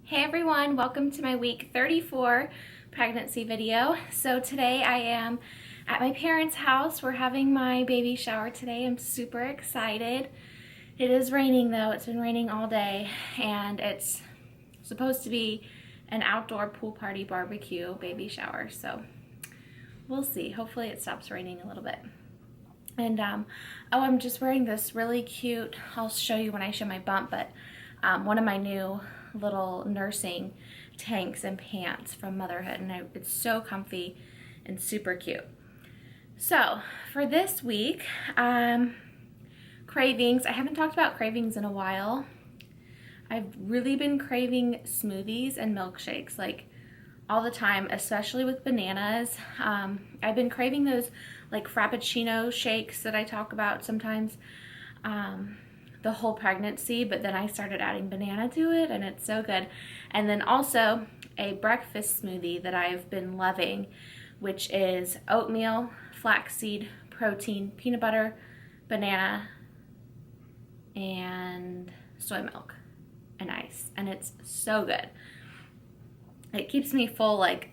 Hey everyone, welcome to my week 34 pregnancy video. So today I am at my parents' house. We're having my baby shower today. I'm super excited. It is raining though. It's been raining all day and it's supposed to be an outdoor pool party barbecue baby shower. We'll see. Hopefully it stops raining a little bit. And I'm just wearing this really cute, I'll show you when I show my bump, but one of my new little nursing tanks and pants from Motherhood, and it's so comfy and super cute. So for this week, cravings. I haven't talked about cravings in a while. I've really been craving smoothies and milkshakes like all the time, especially with bananas. I've been craving those like Frappuccino shakes that I talk about sometimes the whole pregnancy, but then I started adding banana to it and it's so good. And then also a breakfast smoothie that I've been loving, which is oatmeal, flaxseed, protein, peanut butter, banana, and soy milk and ice, and it's so good. It keeps me full like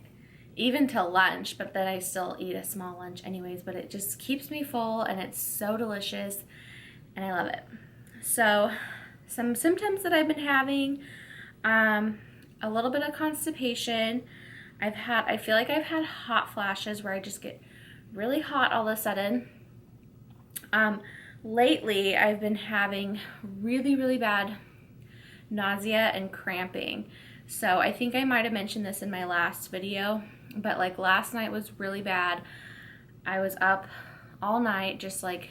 even till lunch, but then I still eat a small lunch anyways, but it just keeps me full and it's so delicious and I love it. So some symptoms that I've been having, a little bit of constipation. I feel like I've had hot flashes where I just get really hot all of a sudden. Lately I've been having really bad nausea and cramping. So I think I might have mentioned this in my last video, but like last night was really bad. I was up all night just like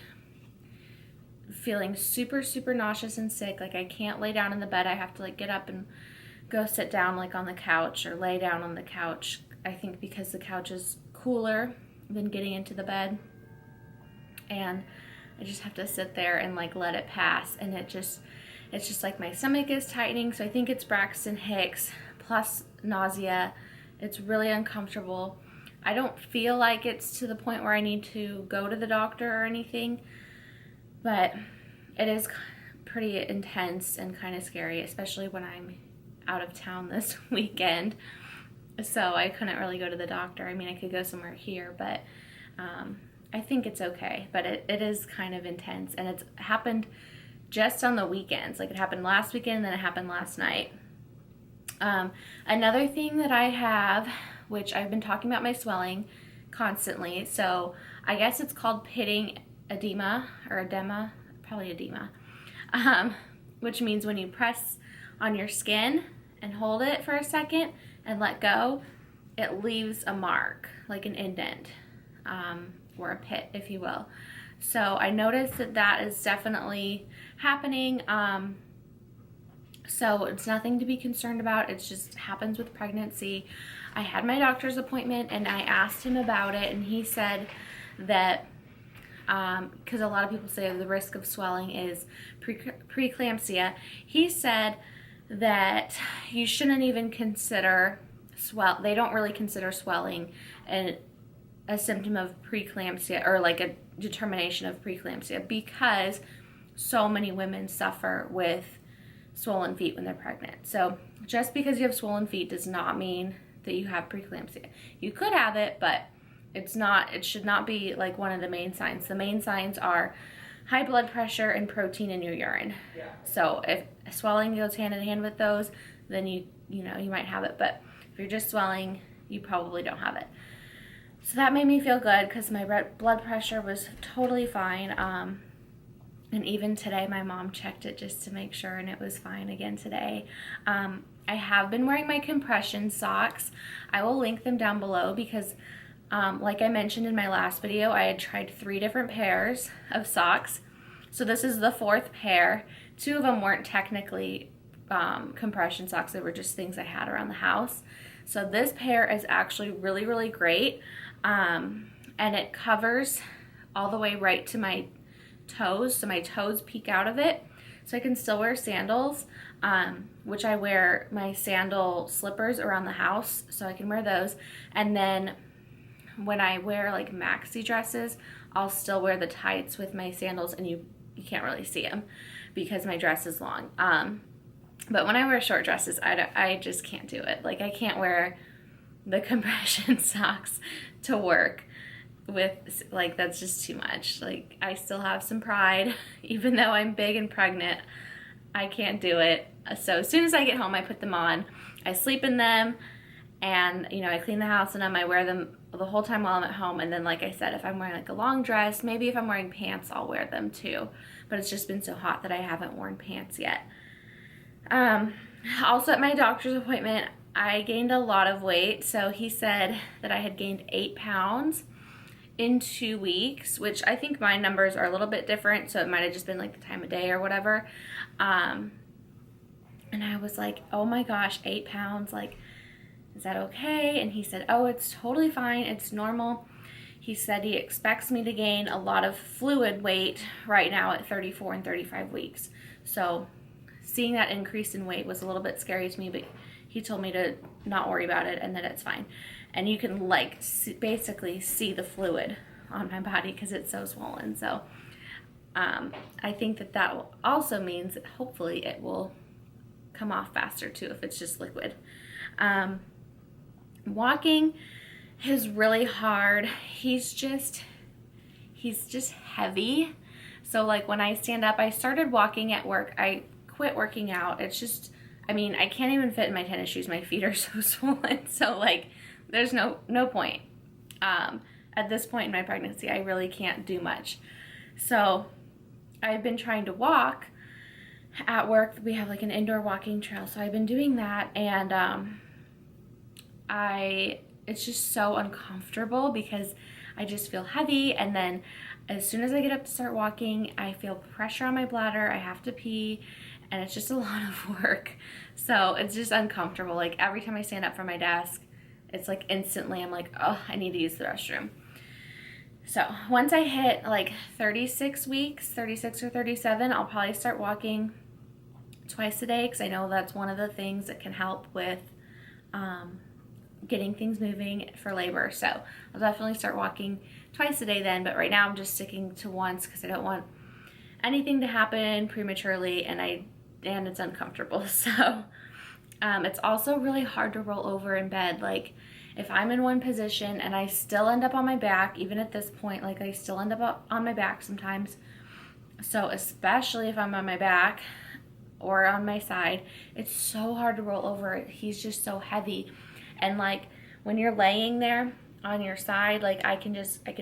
feeling super nauseous and sick. Like I can't lay down in the bed. I have to like get up and go sit down like on the couch or lay down on the couch. I think because the couch is cooler than getting into the bed, and I just have to sit there and like let it pass, and it's just like my stomach is tightening. So I think it's Braxton Hicks plus nausea. It's really uncomfortable. I don't feel like it's to the point where I need to go to the doctor or anything, but it is pretty intense and kind of scary, especially when I'm out of town this weekend. So I couldn't really go to the doctor. I mean, I could go somewhere here, but I think it's okay. But it is kind of intense, and it's happened just on the weekends. Like it happened last weekend, and then it happened last night. Another thing that I have, which I've been talking about my swelling constantly. So I guess it's called pitting edema or edema, probably edema, which means when you press on your skin and hold it for a second and let go, it leaves a mark, like an indent, or a pit, if you will. So I noticed that is definitely happening. So it's nothing to be concerned about. It just happens with pregnancy. I had my doctor's appointment and I asked him about it, and he said that because a lot of people say the risk of swelling is preeclampsia. He said that you shouldn't even consider they don't really consider swelling a symptom of preeclampsia or like a determination of preeclampsia, because so many women suffer with swollen feet when they're pregnant. So just because you have swollen feet does not mean that you have preeclampsia. You could have it, but it should not be like one of the main signs. The main signs are high blood pressure and protein in your urine. Yeah. So if swelling goes hand in hand with those, then you might have it. But if you're just swelling, you probably don't have it. So that made me feel good because my blood pressure was totally fine. And even today, my mom checked it just to make sure, and it was fine again today. I have been wearing my compression socks. I will link them down below because like I mentioned in my last video, I had tried 3 different pairs of socks. So this is the 4th pair. 2 of them weren't technically compression socks. They were just things I had around the house. So this pair is actually really great. And it covers all the way right to my toes. So my toes peek out of it. So I can still wear sandals, which I wear my sandal slippers around the house. So I can wear those. And then when I wear like maxi dresses, I'll still wear the tights with my sandals, and you can't really see them because my dress is long. But when I wear short dresses, I just can't do it. Like, I can't wear the compression socks to work with, like, that's just too much. Like, I still have some pride, even though I'm big and pregnant. I can't do it. So as soon as I get home, I put them on. I sleep in them, and, you know, I clean the house in them. I wear them the whole time while I'm at home. And then, like I said, if I'm wearing like a long dress, maybe if I'm wearing pants, I'll wear them too. But it's just been so hot that I haven't worn pants yet. Also at my doctor's appointment, I gained a lot of weight. So he said that I had gained 8 pounds in 2 weeks, which I think my numbers are a little bit different. So it might have just been like the time of day or whatever. And I was like, oh my gosh, 8 pounds, like, is that okay? And he said, oh, it's totally fine. It's normal. He said he expects me to gain a lot of fluid weight right now at 34 and 35 weeks. So seeing that increase in weight was a little bit scary to me, but he told me to not worry about it and that it's fine. And you can, like, basically see the fluid on my body because it's so swollen. So I think that that also means that hopefully it will come off faster too if it's just liquid. Walking is really hard. He's just heavy. So, like, when I stand up, I started walking at work. I quit working out. It's just, I mean, I can't even fit in my tennis shoes. My feet are so swollen. So, like, there's no point. At this point in my pregnancy, I really can't do much. So I've been trying to walk at work. We have like an indoor walking trail. So I've been doing that, and it's just so uncomfortable because I just feel heavy, and then as soon as I get up to start walking, I feel pressure on my bladder. I have to pee, and it's just a lot of work. So it's just uncomfortable. Like, every time I stand up from my desk, it's like instantly I'm like, oh, I need to use the restroom. So once I hit like 36 weeks, 36 or 37, I'll probably start walking twice a day, because I know that's one of the things that can help with getting things moving for labor. So I'll definitely start walking twice a day then, but right now I'm just sticking to once because I don't want anything to happen prematurely, and it's uncomfortable. So it's also really hard to roll over in bed. Like, if I'm in one position and I still end up on my back, even at this point, like, I still end up on my back sometimes. So especially if I'm on my back or on my side, it's so hard to roll over. He's just so heavy. And, like, when you're laying there on your side, like, I can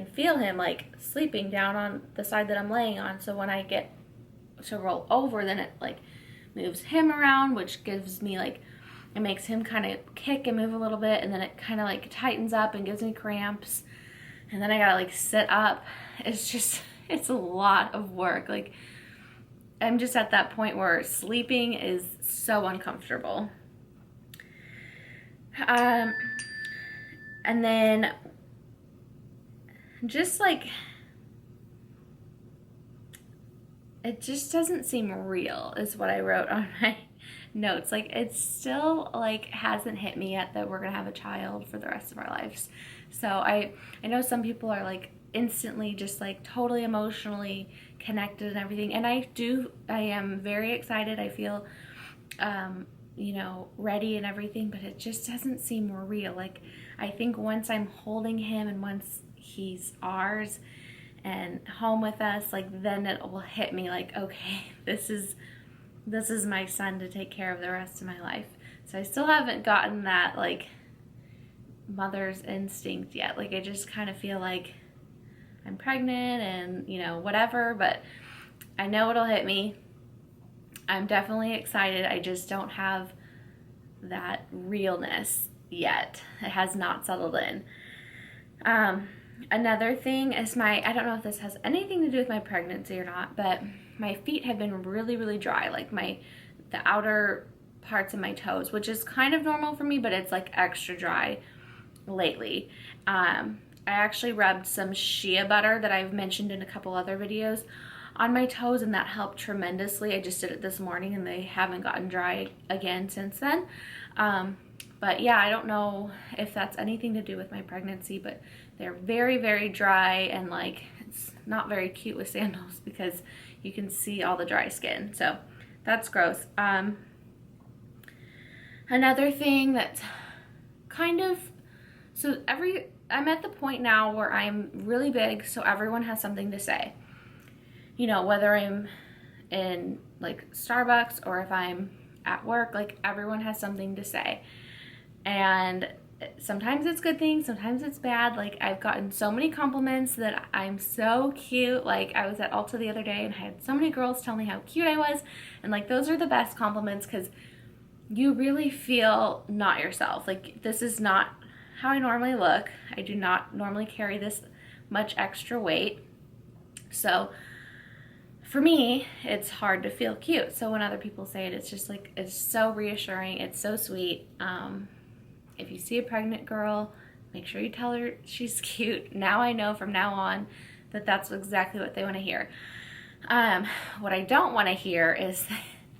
feel him, like, sleeping down on the side that I'm laying on. So when I get to roll over, then it, like, moves him around, which gives me, like, it makes him kind of kick and move a little bit, and then it kind of, like, tightens up and gives me cramps, and then I gotta, like, sit up. It's a lot of work. Like, I'm just at that point where sleeping is so uncomfortable. And then just, like, it just doesn't seem real is what I wrote on my notes. Like, it's still, like, hasn't hit me yet that we're gonna have a child for the rest of our lives. So I know some people are, like, instantly just, like, totally emotionally connected and everything, and I am very excited. I feel you know, ready and everything, but it just doesn't seem real. Like, I think once I'm holding him and once he's ours and home with us, like, then it will hit me like, okay, this is my son to take care of the rest of my life. So I still haven't gotten that, like, mother's instinct yet. Like, I just kind of feel like I'm pregnant and, you know, whatever, but I know it'll hit me. I'm definitely excited. I just don't have that realness yet. It has not settled in. Another thing is I don't know if this has anything to do with my pregnancy or not, but my feet have been really, really dry. Like, the outer parts of my toes, which is kind of normal for me, but it's, like, extra dry lately. I actually rubbed some shea butter that I've mentioned in a couple other videos on my toes, and that helped tremendously. I just did it this morning, and they haven't gotten dry again since then. But yeah, I don't know if that's anything to do with my pregnancy, but they're very, very dry, and, like, it's not very cute with sandals because you can see all the dry skin. So that's gross. Another thing that's kind of, I'm at the point now where I'm really big, so everyone has something to say. You know, whether I'm in like Starbucks or if I'm at work, like everyone has something to say. And sometimes it's good things, sometimes it's bad. Like I've gotten so many compliments that I'm so cute. Like I was at Ulta the other day and I had so many girls tell me how cute I was. And like those are the best compliments because you really feel not yourself. Like this is not how I normally look. I do not normally carry this much extra weight. So for me, it's hard to feel cute. So when other people say it, it's just like, it's so reassuring. It's so sweet. If you see a pregnant girl, make sure you tell her she's cute. Now I know from now on that that's exactly what they want to hear. What I don't want to hear is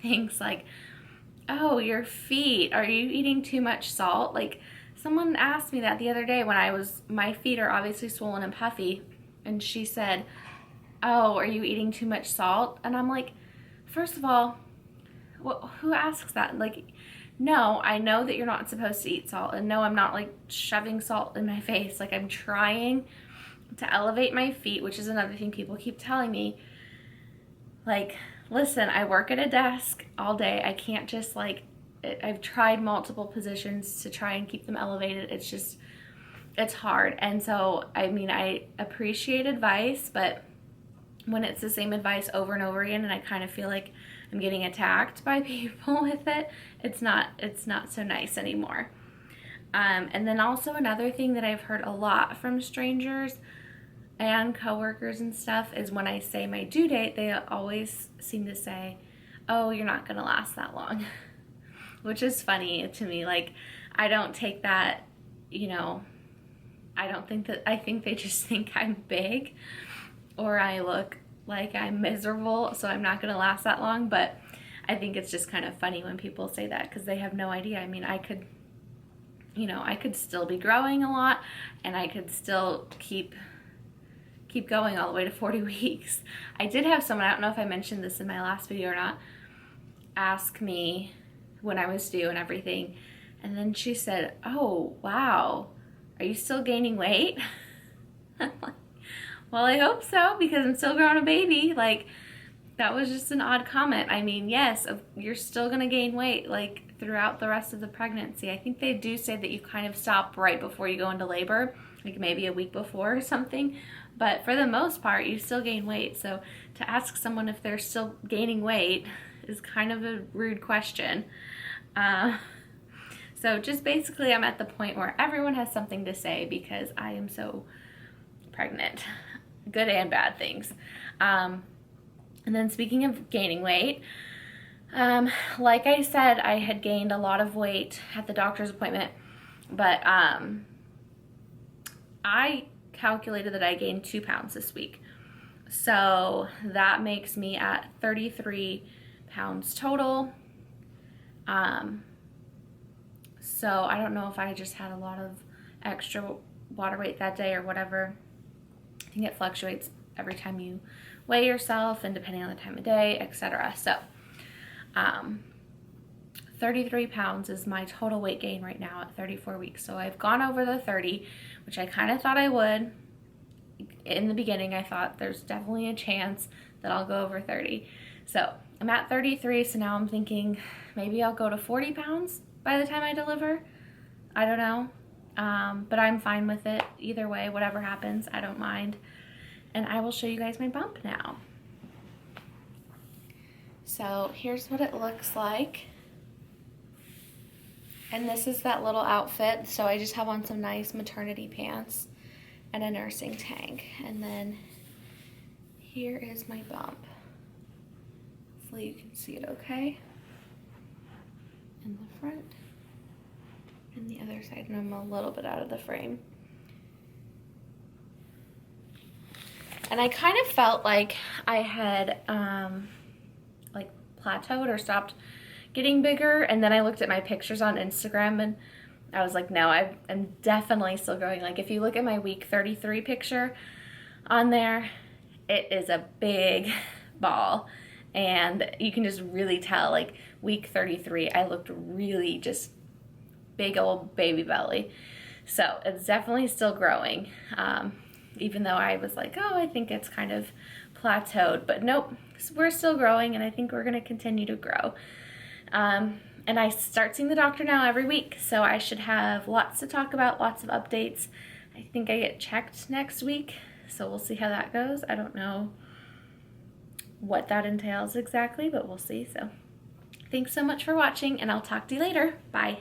things like, oh, your feet, are you eating too much salt? Like someone asked me that the other day when my feet are obviously swollen and puffy, and she said, oh, are you eating too much salt? And I'm like, first of all, who asks that? Like, no, I know that you're not supposed to eat salt, and no, I'm not like shoving salt in my face. Like I'm trying to elevate my feet, which is another thing people keep telling me. Like, listen, I work at a desk all day. I can't just like, I've tried multiple positions to try and keep them elevated. It's hard. And so, I mean, I appreciate advice, but when it's the same advice over and over again and I kind of feel like I'm getting attacked by people with it, it's not so nice anymore. And then also another thing that I've heard a lot from strangers and coworkers and stuff is when I say my due date, they always seem to say, oh, you're not gonna last that long, which is funny to me. Like, I don't take that, you know, I think they just think I'm big or I look like I'm miserable, so I'm not gonna last that long. But I think it's just kind of funny when people say that because they have no idea. I mean, I could still be growing a lot and I could still keep going all the way to 40 weeks. I did have someone, I don't know if I mentioned this in my last video or not, ask me when I was due and everything, and then she said, oh, wow, are you still gaining weight? I'm like, well, I hope so because I'm still growing a baby. Like, that was just an odd comment. I mean, yes, you're still gonna gain weight like throughout the rest of the pregnancy. I think they do say that you kind of stop right before you go into labor, like maybe a week before or something. But for the most part, you still gain weight. So to ask someone if they're still gaining weight is kind of a rude question. So just basically I'm at the point where everyone has something to say because I am so pregnant. Good and bad things. And then speaking of gaining weight, like I said, I had gained a lot of weight at the doctor's appointment, but I calculated that I gained 2 pounds this week. So that makes me at 33 pounds total. So I don't know if I just had a lot of extra water weight that day or whatever. I think it fluctuates every time you weigh yourself and depending on the time of day, etc. So 33 pounds is my total weight gain right now at 34 weeks. So I've gone over the 30, which I kind of thought I would. In the beginning, I thought there's definitely a chance that I'll go over 30. So I'm at 33, so now I'm thinking maybe I'll go to 40 pounds by the time I deliver. I don't know, but I'm fine with it. Either way, whatever happens, I don't mind. And I will show you guys my bump now. So here's what it looks like. And this is that little outfit. So I just have on some nice maternity pants and a nursing tank. And then here is my bump. Hopefully you can see it okay. In the front and the other side. And I'm a little bit out of the frame. And I kind of felt like I had like plateaued or stopped getting bigger, and then I looked at my pictures on Instagram and I was like, no, I'm definitely still growing. Like if you look at my week 33 picture on there, it is a big ball, and you can just really tell like week 33 I looked really just big old baby belly. So it's definitely still growing, even though I was like, oh, I think it's kind of plateaued, but nope, we're still growing, and I think we're gonna continue to grow. And I start seeing the doctor now every week, so I should have lots to talk about, lots of updates. I think I get checked next week, so we'll see how that goes. I don't know what that entails exactly, but we'll see. So thanks so much for watching, and I'll talk to you later. Bye.